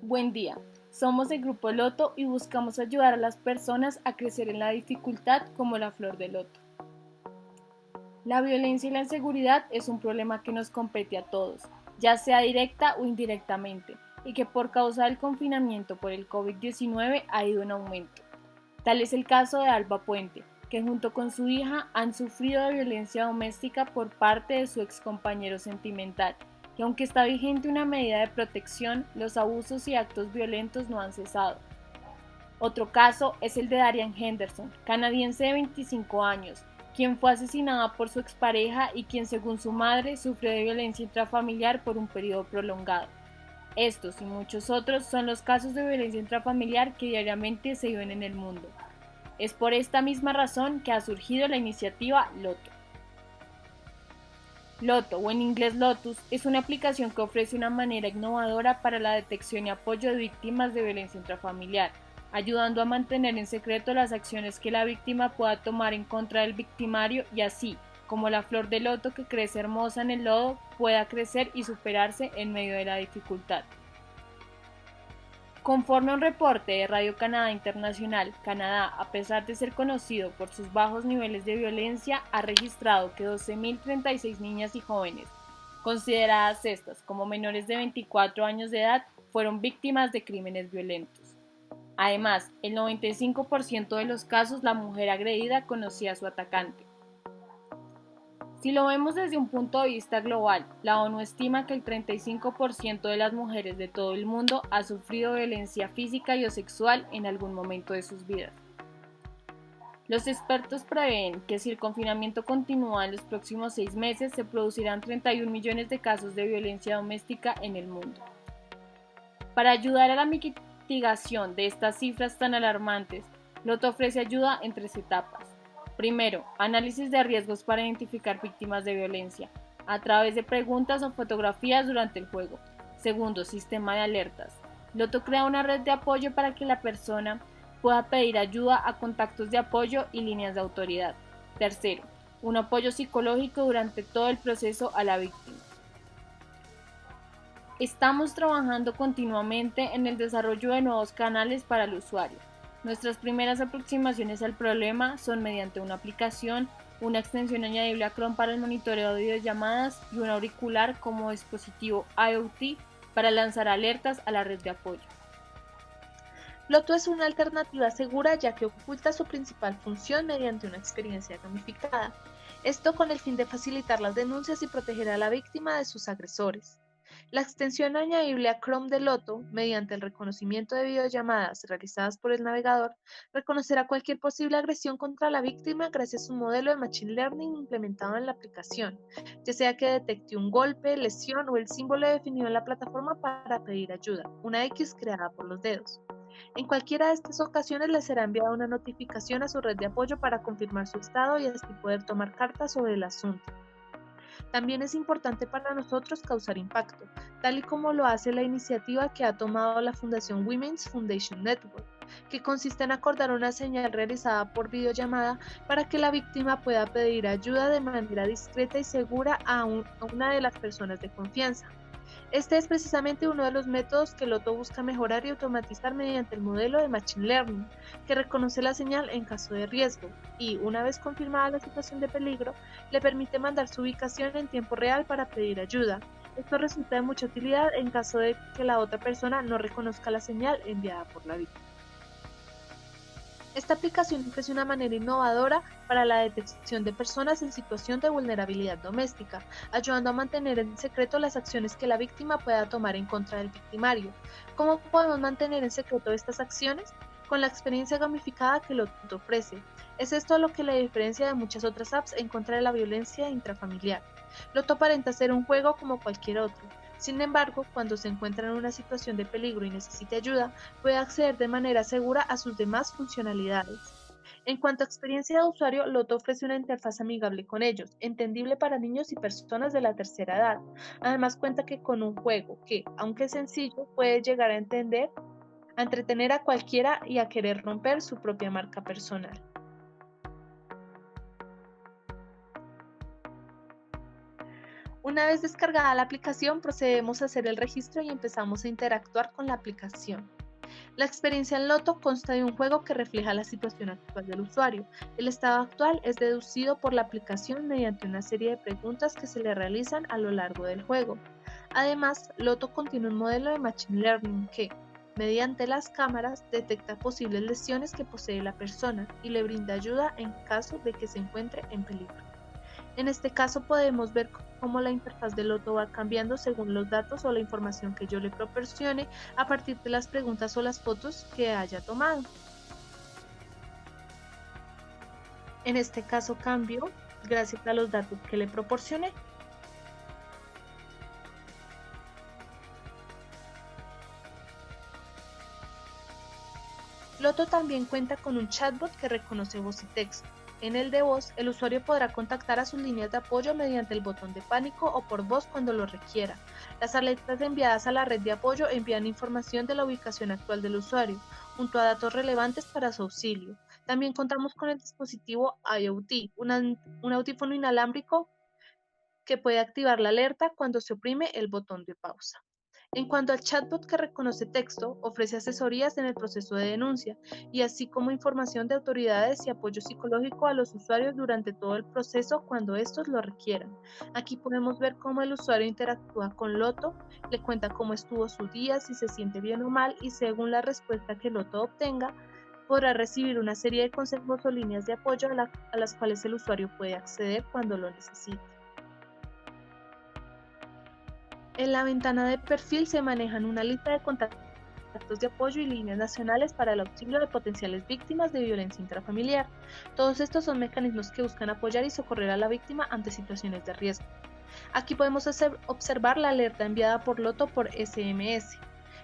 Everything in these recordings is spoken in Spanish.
Buen día, somos el Grupo Loto y buscamos ayudar a las personas a crecer en la dificultad como la flor de loto. La violencia y la inseguridad es un problema que nos compete a todos, ya sea directa o indirectamente, y que por causa del confinamiento por el COVID-19 ha ido en aumento. Tal es el caso de Alba Puente, que junto con su hija han sufrido de violencia doméstica por parte de su excompañero sentimental, y aunque está vigente una medida de protección, los abusos y actos violentos no han cesado. Otro caso es el de Darian Henderson, canadiense de 25 años, quien fue asesinada por su expareja y quien, según su madre, sufrió de violencia intrafamiliar por un periodo prolongado. Estos y muchos otros son los casos de violencia intrafamiliar que diariamente se viven en el mundo. Es por esta misma razón que ha surgido la iniciativa Loto. Loto, o en inglés Lotus, es una aplicación que ofrece una manera innovadora para la detección y apoyo de víctimas de violencia intrafamiliar, ayudando a mantener en secreto las acciones que la víctima pueda tomar en contra del victimario y así, como la flor de loto que crece hermosa en el lodo, pueda crecer y superarse en medio de la dificultad. Conforme a un reporte de Radio-Canada Internacional, Canadá, a pesar de ser conocido por sus bajos niveles de violencia, ha registrado que 12.036 niñas y jóvenes, consideradas estas como menores de 24 años de edad, fueron víctimas de crímenes violentos. Además, el 95% de los casos la mujer agredida conocía a su atacante. Si lo vemos desde un punto de vista global, la ONU estima que el 35% de las mujeres de todo el mundo ha sufrido violencia física y o sexual en algún momento de sus vidas. Los expertos prevén que si el confinamiento continúa en los próximos 6 meses, se producirán 31 millones de casos de violencia doméstica en el mundo. Para ayudar a la mitigación de estas cifras tan alarmantes, Loto ofrece ayuda en 3 etapas. Primero, análisis de riesgos para identificar víctimas de violencia, a través de preguntas o fotografías durante el juego. Segundo, sistema de alertas. Loto crea una red de apoyo para que la persona pueda pedir ayuda a contactos de apoyo y líneas de autoridad. Tercero, un apoyo psicológico durante todo el proceso a la víctima. Estamos trabajando continuamente en el desarrollo de nuevos canales para el usuario. Nuestras primeras aproximaciones al problema son mediante una aplicación, una extensión añadible a Chrome para el monitoreo de videollamadas y un auricular como dispositivo IoT para lanzar alertas a la red de apoyo. Loto es una alternativa segura ya que oculta su principal función mediante una experiencia gamificada. Esto con el fin de facilitar las denuncias y proteger a la víctima de sus agresores. La extensión añadible a Chrome de Loto, mediante el reconocimiento de videollamadas realizadas por el navegador, reconocerá cualquier posible agresión contra la víctima gracias a un modelo de Machine Learning implementado en la aplicación, ya sea que detecte un golpe, lesión o el símbolo definido en la plataforma para pedir ayuda, una X creada por los dedos. En cualquiera de estas ocasiones les será enviada una notificación a su red de apoyo para confirmar su estado y así poder tomar cartas sobre el asunto. También es importante para nosotros causar impacto, tal y como lo hace la iniciativa que ha tomado la Fundación Women's Foundation Network, que consiste en acordar una señal realizada por videollamada para que la víctima pueda pedir ayuda de manera discreta y segura a una de las personas de confianza. Este es precisamente uno de los métodos que Loto busca mejorar y automatizar mediante el modelo de Machine Learning, que reconoce la señal en caso de riesgo y, una vez confirmada la situación de peligro, le permite mandar su ubicación en tiempo real para pedir ayuda. Esto resulta de mucha utilidad en caso de que la otra persona no reconozca la señal enviada por la víctima. Esta aplicación ofrece una manera innovadora para la detección de personas en situación de vulnerabilidad doméstica, ayudando a mantener en secreto las acciones que la víctima pueda tomar en contra del victimario. ¿Cómo podemos mantener en secreto estas acciones? Con la experiencia gamificada que Loto ofrece. Es esto lo que la diferencia de muchas otras apps en contra de la violencia intrafamiliar. Loto aparenta ser un juego como cualquier otro. Sin embargo, cuando se encuentra en una situación de peligro y necesite ayuda, puede acceder de manera segura a sus demás funcionalidades. En cuanto a experiencia de usuario, Loto ofrece una interfaz amigable con ellos, entendible para niños y personas de la tercera edad. Además, cuenta que con un juego que, aunque sencillo, puede llegar a entretener a cualquiera y a querer romper su propia marca personal. Una vez descargada la aplicación, procedemos a hacer el registro y empezamos a interactuar con la aplicación. La experiencia en Loto consta de un juego que refleja la situación actual del usuario. El estado actual es deducido por la aplicación mediante una serie de preguntas que se le realizan a lo largo del juego. Además, Loto contiene un modelo de Machine Learning que, mediante las cámaras, detecta posibles lesiones que posee la persona y le brinda ayuda en caso de que se encuentre en peligro. En este caso podemos ver cómo la interfaz de Loto va cambiando según los datos o la información que yo le proporcione a partir de las preguntas o las fotos que haya tomado. En este caso cambio gracias a los datos que le proporcioné. Loto también cuenta con un chatbot que reconoce voz y texto. En el de voz, el usuario podrá contactar a sus líneas de apoyo mediante el botón de pánico o por voz cuando lo requiera. Las alertas enviadas a la red de apoyo envían información de la ubicación actual del usuario, junto a datos relevantes para su auxilio. También contamos con el dispositivo IoT, un audífono inalámbrico que puede activar la alerta cuando se oprime el botón de pausa. En cuanto al chatbot que reconoce texto, ofrece asesorías en el proceso de denuncia y así como información de autoridades y apoyo psicológico a los usuarios durante todo el proceso cuando estos lo requieran. Aquí podemos ver cómo el usuario interactúa con Loto, le cuenta cómo estuvo su día, si se siente bien o mal y según la respuesta que Loto obtenga, podrá recibir una serie de consejos o líneas de apoyo a las cuales el usuario puede acceder cuando lo necesite. En la ventana de perfil se manejan una lista de contactos de apoyo y líneas nacionales para el auxilio de potenciales víctimas de violencia intrafamiliar. Todos estos son mecanismos que buscan apoyar y socorrer a la víctima ante situaciones de riesgo. Aquí podemos observar la alerta enviada por Loto por SMS,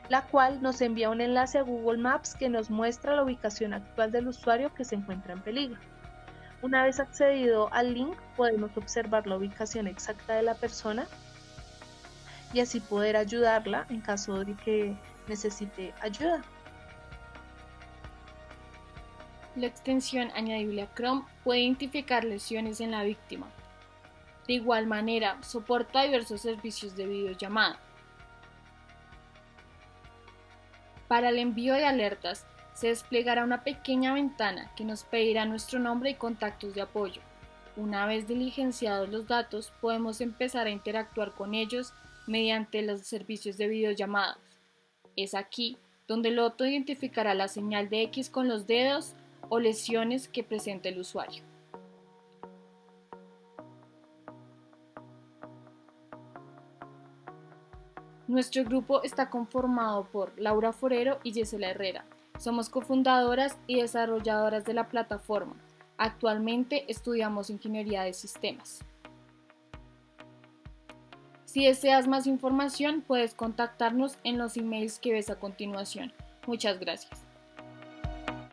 la cual nos envía un enlace a Google Maps que nos muestra la ubicación actual del usuario que se encuentra en peligro. Una vez accedido al link, podemos observar la ubicación exacta de la persona y así poder ayudarla en caso de que necesite ayuda. La extensión añadible a Chrome puede identificar lesiones en la víctima. De igual manera, soporta diversos servicios de videollamada. Para el envío de alertas, se desplegará una pequeña ventana que nos pedirá nuestro nombre y contactos de apoyo. Una vez diligenciados los datos, podemos empezar a interactuar con ellos mediante los servicios de videollamadas. Es aquí donde Loto identificará la señal de X con los dedos o lesiones que presente el usuario. Nuestro grupo está conformado por Laura Forero y Gisela Herrera. Somos cofundadoras y desarrolladoras de la plataforma. Actualmente estudiamos ingeniería de sistemas. Si deseas más información, puedes contactarnos en los emails que ves a continuación. Muchas gracias.